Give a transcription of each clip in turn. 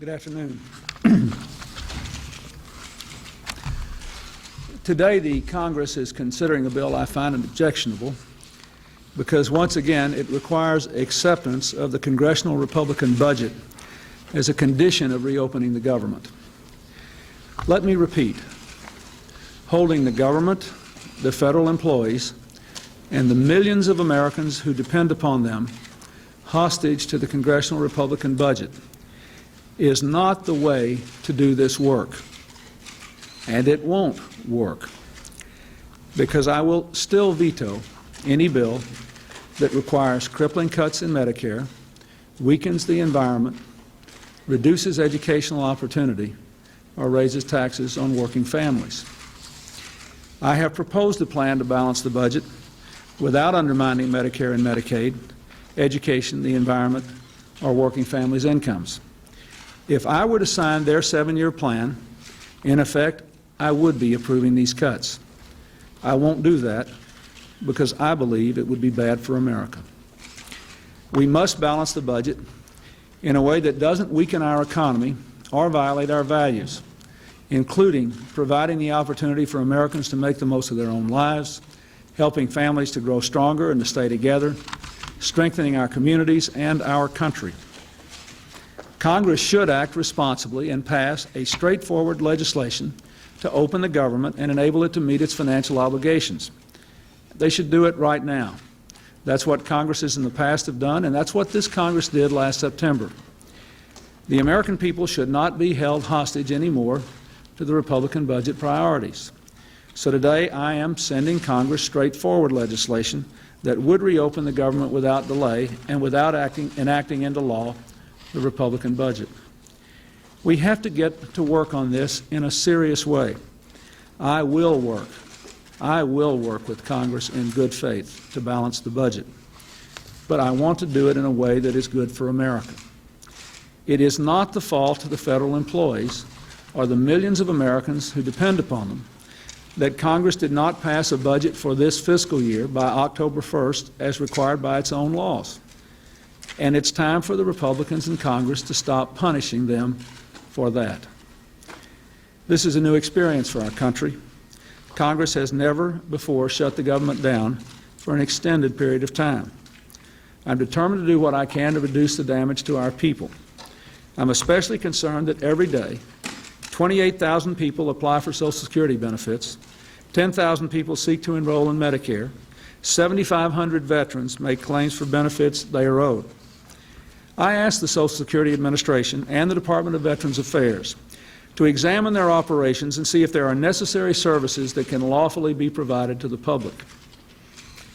Good afternoon. Today, the Congress is considering a bill I find objectionable because, once again, it requires acceptance of the congressional Republican budget as a condition of reopening the government. Let me repeat, holding the government, the federal employees, and the millions of Americans who depend upon them hostage to the congressional Republican budget is not the way to do this work. And it won't work, because I will still veto any bill that requires crippling cuts in Medicare, weakens the environment, reduces educational opportunity, or raises taxes on working families. I have proposed a plan to balance the budget without undermining Medicare and Medicaid, education, the environment, or working families' incomes. If I were to sign their 7-year plan, in effect, I would be approving these cuts. I won't do that because I believe it would be bad for America. We must balance the budget in a way that doesn't weaken our economy or violate our values, including providing the opportunity for Americans to make the most of their own lives, helping families to grow stronger and to stay together, strengthening our communities and our country. Congress should act responsibly and pass a straightforward legislation to open the government and enable it to meet its financial obligations. They should do it right now. That's what Congresses in the past have done, and that's what this Congress did last September. The American people should not be held hostage anymore to the Republican budget priorities. So today I am sending Congress straightforward legislation that would reopen the government without delay and without enacting into law the Republican budget. We have to get to work on this in a serious way. I will work with Congress in good faith to balance the budget. But I want to do it in a way that is good for America. It is not the fault of the federal employees or the millions of Americans who depend upon them that Congress did not pass a budget for this fiscal year by October 1st as required by its own laws. And it's time for the Republicans in Congress to stop punishing them for that. This is a new experience for our country. Congress has never before shut the government down for an extended period of time. I'm determined to do what I can to reduce the damage to our people. I'm especially concerned that every day 28,000 people apply for Social Security benefits, 10,000 people seek to enroll in Medicare, 7,500 veterans make claims for benefits they are owed. I asked the Social Security Administration and the Department of Veterans Affairs to examine their operations and see if there are necessary services that can lawfully be provided to the public.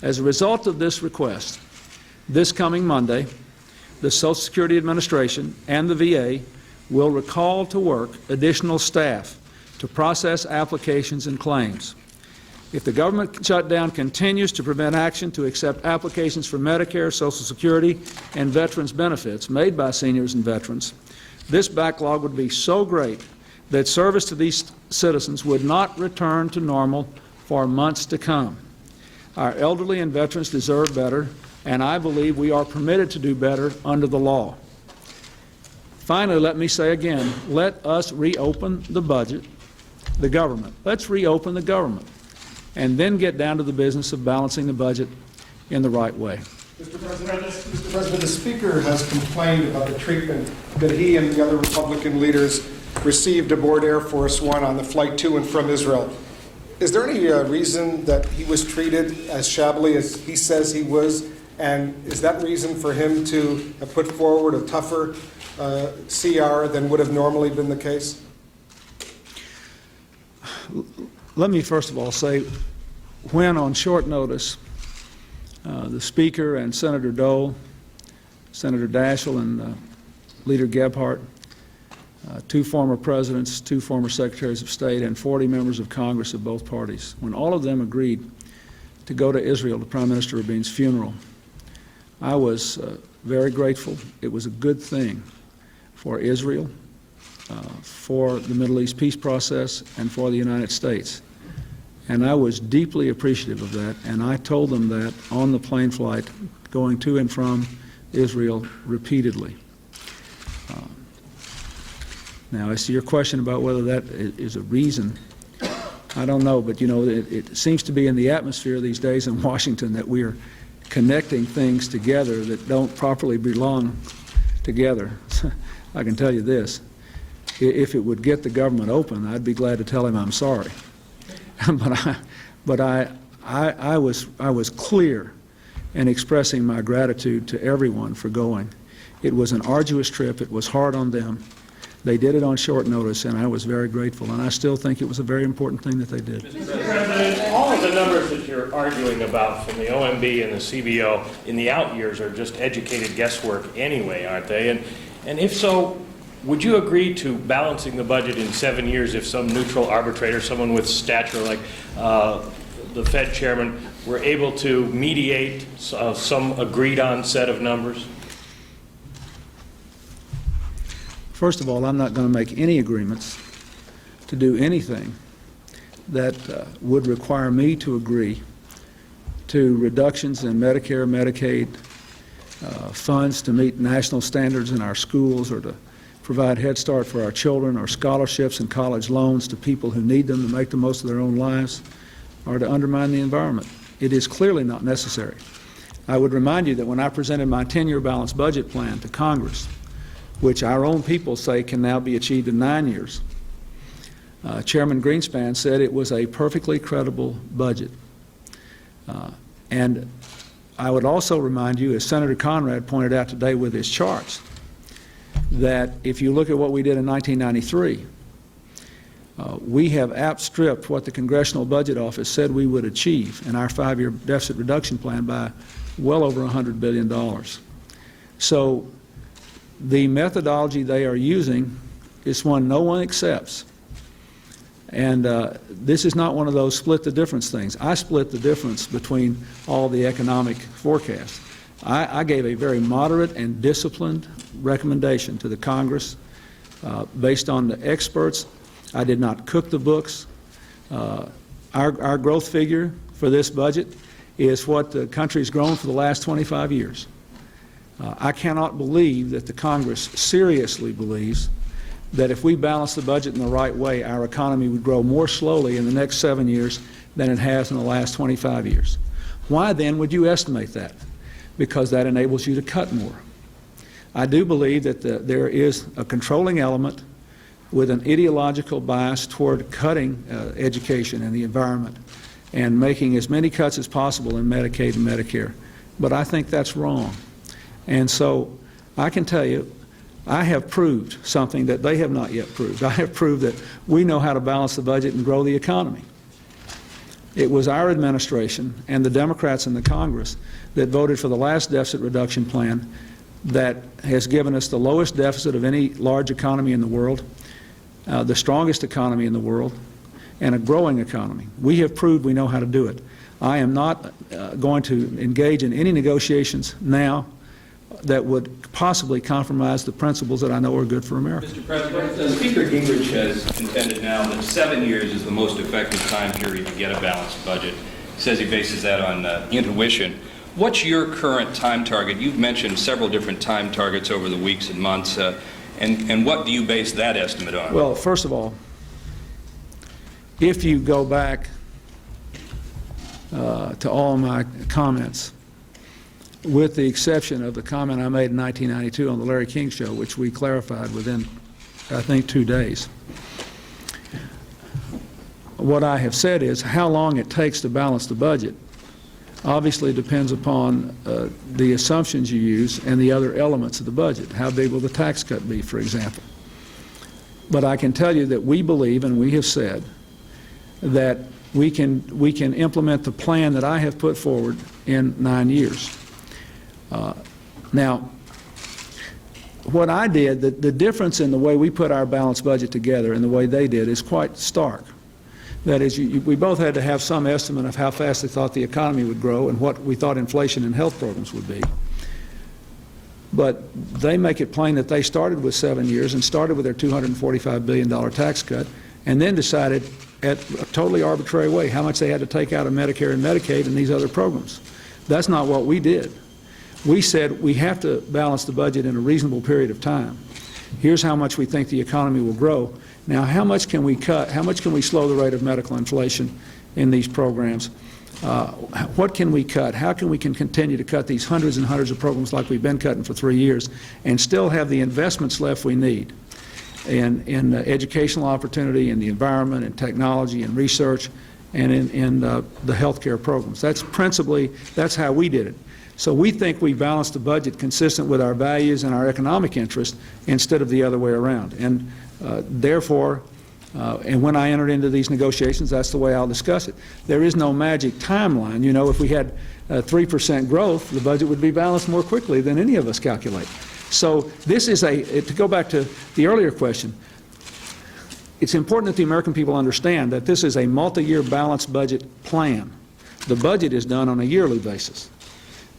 As a result of this request, this coming Monday, the Social Security Administration and the VA will recall to work additional staff to process applications and claims. If the government shutdown continues to prevent action to accept applications for Medicare, Social Security, and veterans benefits made by seniors and veterans, this backlog would be so great that service to these citizens would not return to normal for months to come. Our elderly and veterans deserve better, and I believe we are permitted to do better under the law. Finally, let me say again, let us reopen the budget, the government. Let's reopen the government, and then get down to the business of balancing the budget in the right way. Mr. President, the Speaker has complained about the treatment that he and the other Republican leaders received aboard Air Force One on the flight to and from Israel. Is there any reason that he was treated as shabbily as he says he was, and is that reason for him to have put forward a tougher CR than would have normally been the case? Let me first of all say, when on short notice the Speaker and Senator Dole, Senator Daschle, and Leader Gebhardt, two former presidents, two former secretaries of state, and 40 members of Congress of both parties, when all of them agreed to go to Israel to Prime Minister Rabin's funeral, I was very grateful. It was a good thing for Israel, for the Middle East peace process, and for the United States. And I was deeply appreciative of that, and I told them that on the plane flight going to and from Israel repeatedly. Now, as to your question about whether that is a reason, I don't know, but you know, it seems to be in the atmosphere these days in Washington that we are connecting things together that don't properly belong together. I can tell you this, if it would get the government open, I'd be glad to tell him I'm sorry. but I was clear in expressing my gratitude to everyone for going. It was an arduous trip. It was hard on them. They did it on short notice, and I was very grateful, and I still think it was a very important thing that they did. Mr. President, all of the numbers that you're arguing about from the OMB and the CBO in the out years are just educated guesswork anyway, aren't they? And if so, would you agree to balancing the budget in 7 years if some neutral arbitrator, someone with stature like the Fed chairman, were able to mediate some agreed-on set of numbers? First of all, I'm not going to make any agreements to do anything that would require me to agree to reductions in Medicare, Medicaid, funds to meet national standards in our schools, or to provide Head Start for our children, or scholarships and college loans to people who need them to make the most of their own lives, or to undermine the environment. It is clearly not necessary. I would remind you that when I presented my 10-year balanced budget plan to Congress, which our own people say can now be achieved in 9 years, Chairman Greenspan said it was a perfectly credible budget. And I would also remind you, as Senator Conrad pointed out today with his charts, that if you look at what we did in 1993, we have outstripped what the Congressional Budget Office said we would achieve in our 5-year deficit reduction plan by well over $100 billion. So the methodology they are using is one no one accepts. And this is not one of those split the difference things. I split the difference between all the economic forecasts. I gave a very moderate and disciplined recommendation to the Congress based on the experts. I did not cook the books. Our growth figure for this budget is what the country's grown for the last 25 years. I cannot believe that the Congress seriously believes that if we balance the budget in the right way, our economy would grow more slowly in the next 7 years than it has in the last 25 years. Why then would you estimate that? Because that enables you to cut more. I do believe that there is a controlling element with an ideological bias toward cutting education and the environment and making as many cuts as possible in Medicaid and Medicare. But I think that's wrong. And so I can tell you, I have proved something that they have not yet proved. I have proved that we know how to balance the budget and grow the economy. It was our administration and the Democrats in the Congress that voted for the last deficit reduction plan that has given us the lowest deficit of any large economy in the world, the strongest economy in the world, and a growing economy. We have proved we know how to do it. I am not going to engage in any negotiations now that would possibly compromise the principles that I know are good for America. Mr. President, Speaker Gingrich has contended now that 7 years is the most effective time period to get a balanced budget. He says he bases that on intuition. What's your current time target? You've mentioned several different time targets over the weeks and months, and what do you base that estimate on? Well, first of all, if you go back to all my comments, with the exception of the comment I made in 1992 on the Larry King Show, which we clarified within, I think, 2 days. What I have said is how long it takes to balance the budget obviously depends upon the assumptions you use and the other elements of the budget. How big will the tax cut be, for example? But I can tell you that we believe, and we have said, that we can implement the plan that I have put forward in 9 years. Now, what I did, the difference in the way we put our balanced budget together and the way they did is quite stark. That is, we both had to have some estimate of how fast they thought the economy would grow and what we thought inflation and health programs would be. But they make it plain that they started with 7 years and started with their $245 billion tax cut and then decided at a totally arbitrary way how much they had to take out of Medicare and Medicaid and these other programs. That's not what we did. We said we have to balance the budget in a reasonable period of time. Here's how much we think the economy will grow. Now, how much can we cut? How much can we slow the rate of medical inflation in these programs? What can we cut? How can we continue to cut these hundreds and hundreds of programs like we've been cutting for 3 years and still have the investments left we need in educational opportunity, in the environment, in technology, in research, and in the healthcare programs? That's how we did it. So we think we balanced the budget consistent with our values and our economic interest instead of the other way around. And therefore, and when I entered into these negotiations, that's the way I'll discuss it. There is no magic timeline. You know, if we had 3% growth, the budget would be balanced more quickly than any of us calculate. So this is to go back to the earlier question, it's important that the American people understand that this is a multi-year balanced budget plan. The budget is done on a yearly basis.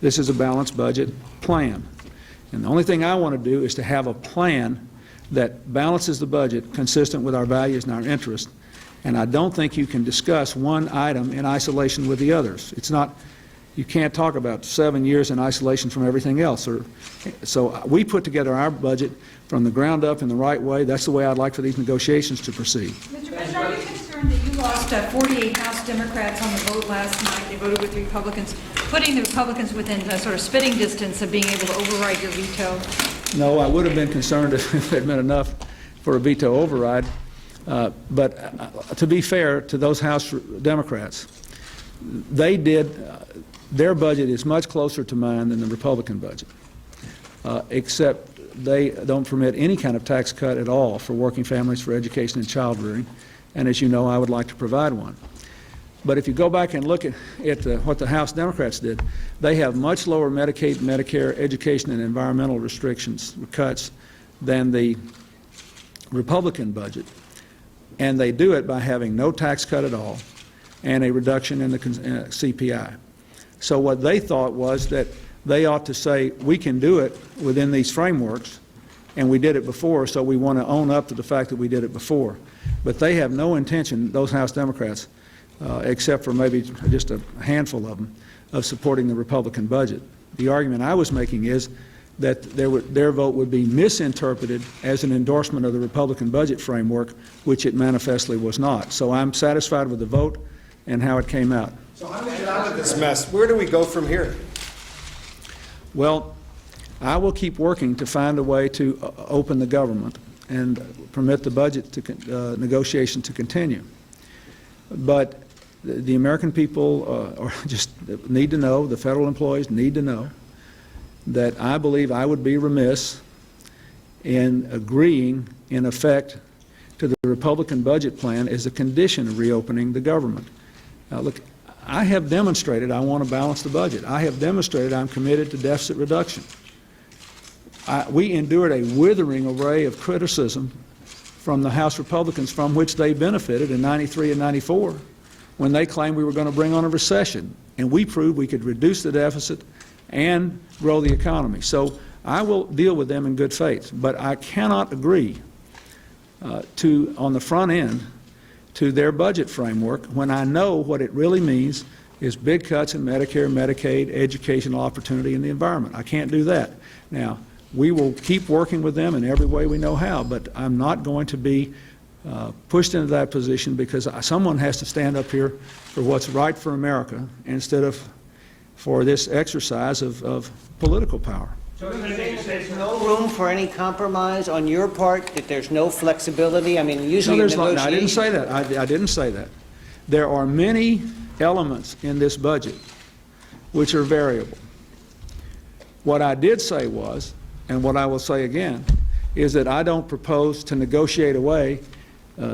This is a balanced budget plan. And the only thing I want to do is to have a plan that balances the budget consistent with our values and our interests. And I don't think you can discuss one item in isolation with the others. It's not, you can't talk about 7 years in isolation from everything else. So we put together our budget from the ground up in the right way. That's the way I'd like for these negotiations to proceed. Mr. President, are you concerned that you lost 48 House Democrats on the vote last night? They voted with Republicans, putting the Republicans within sort of spitting distance of being able to override your veto? No, I would have been concerned if it meant enough for a veto override. But to be fair to those House Democrats, they did, their budget is much closer to mine than the Republican budget, except they don't permit any kind of tax cut at all for working families, for education and child rearing. And as you know, I would like to provide one. But if you go back and look at what the House Democrats did, they have much lower Medicaid, Medicare, education, and environmental restrictions, cuts, than the Republican budget. And they do it by having no tax cut at all and a reduction in the CPI. So what they thought was that they ought to say, we can do it within these frameworks, and we did it before, so we want to own up to the fact that we did it before. But they have no intention, those House Democrats, except for maybe just a handful of them, of supporting the Republican budget. The argument I was making is that their vote would be misinterpreted as an endorsement of the Republican budget framework, which it manifestly was not. So I'm satisfied with the vote and how it came out. So how do we get out of this mess? Where do we go from here? Well, I will keep working to find a way to open the government and permit the budget negotiation to continue. But the American people just need to know, the federal employees need to know, that I believe I would be remiss in agreeing, in effect, to the Republican budget plan as a condition of reopening the government. Now, look, I have demonstrated I want to balance the budget. I have demonstrated I'm committed to deficit reduction. We endured a withering array of criticism from the House Republicans from which they benefited in '93 and '94 when they claimed we were going to bring on a recession. And we proved we could reduce the deficit and grow the economy. So I will deal with them in good faith. But I cannot agree on the front end to their budget framework when I know what it really means is big cuts in Medicare, Medicaid, educational opportunity, and the environment. I can't do that. Now, we will keep working with them in every way we know how, but I'm not going to be pushed into that position because someone has to stand up here for what's right for America instead of for this exercise of political power. So you're saying that there's no room for any compromise on your part, that there's no flexibility? I mean, usually in negotiations... No, I didn't say that. I didn't say that. There are many elements in this budget which are variable. What I did say was, and what I will say again, is that I don't propose to negotiate away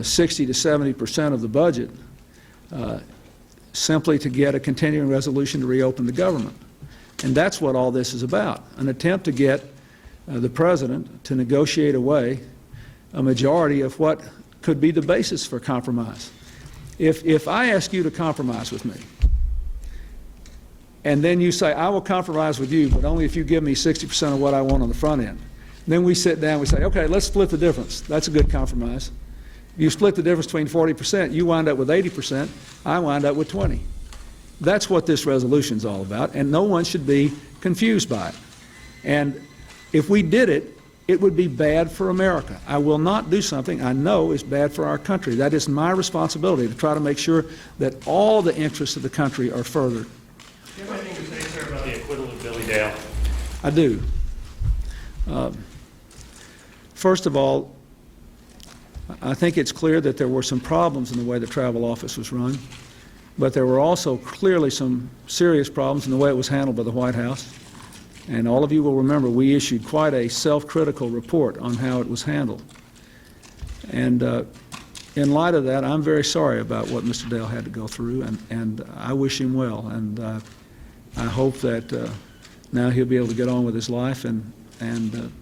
60 to 70% of the budget simply to get a continuing resolution to reopen the government. And that's what all this is about, an attempt to get the President to negotiate away a majority of what could be the basis for compromise. If I ask you to compromise with me, and then you say, I will compromise with you, but only if you give me 60% of what I want on the front end. Then we sit down and we say, okay, let's split the difference. That's a good compromise. You split the difference between 40%, you wind up with 80%, I wind up with 20%. That's what this resolution is all about, and no one should be confused by it. And if we did it, it would be bad for America. I will not do something I know is bad for our country. That is my responsibility, to try to make sure that all the interests of the country are furthered. Do you have anything to say, sir, about the acquittal of Billy Dale? I do. First of all, I think it's clear that there were some problems in the way the travel office was run, but there were also clearly some serious problems in the way it was handled by the White House. And all of you will remember we issued quite a self-critical report on how it was handled. And in light of that, I'm very sorry about what Mr. Dale had to go through, and I wish him well. And I hope that now he'll be able to get on with his life and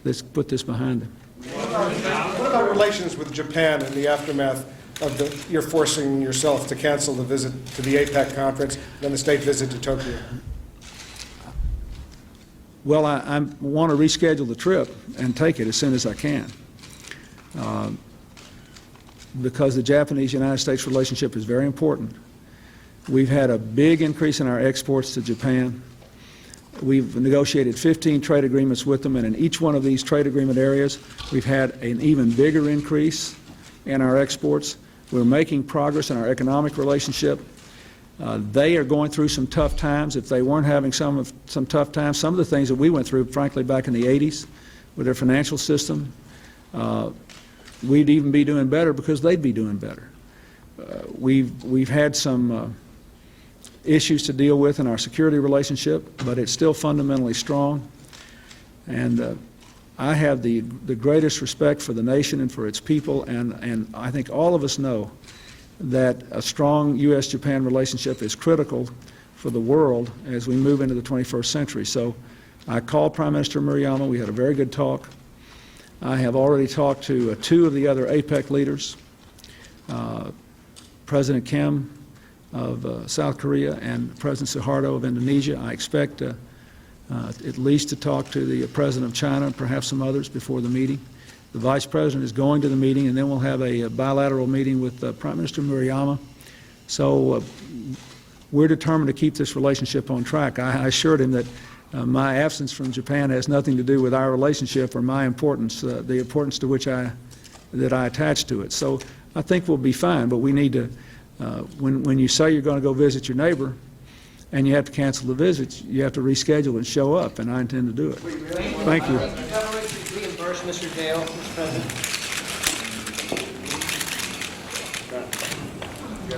let's put this behind him. What about relations with Japan in the aftermath of your forcing yourself to cancel the visit to the APEC conference, then the state visit to Tokyo? Well, I want to reschedule the trip and take it as soon as I can, because the Japanese-United States relationship is very important. We've had a big increase in our exports to Japan. We've negotiated 15 trade agreements with them, and in each one of these trade agreement areas, we've had an even bigger increase in our exports. We're making progress in our economic relationship. They are going through some tough times. If they weren't having some tough times, some of the things that we went through, frankly, back in the 80s with their financial system, we'd even be doing better because they'd be doing better. We've had some issues to deal with in our security relationship, but it's still fundamentally strong. And I have the greatest respect for the nation and for its people, and I think all of us know that a strong U.S.-Japan relationship is critical for the world as we move into the 21st century. So I called Prime Minister Murayama. We had a very good talk. I have already talked to two of the other APEC leaders, President Kim of South Korea and President Suharto of Indonesia. I expect at least to talk to the President of China and perhaps some others before the meeting. The Vice President is going to the meeting, and then we'll have a bilateral meeting with Prime Minister Murayama. So we're determined to keep this relationship on track. I assured him that my absence from Japan has nothing to do with our relationship or my importance, the importance to which I attach to it. So I think we'll be fine, but we need to, when you say you're going to go visit your neighbor and you have to cancel the visit, you have to reschedule and show up, and I intend to do it. Thank you. The government should reimburse Mr. Dale, Mr. President.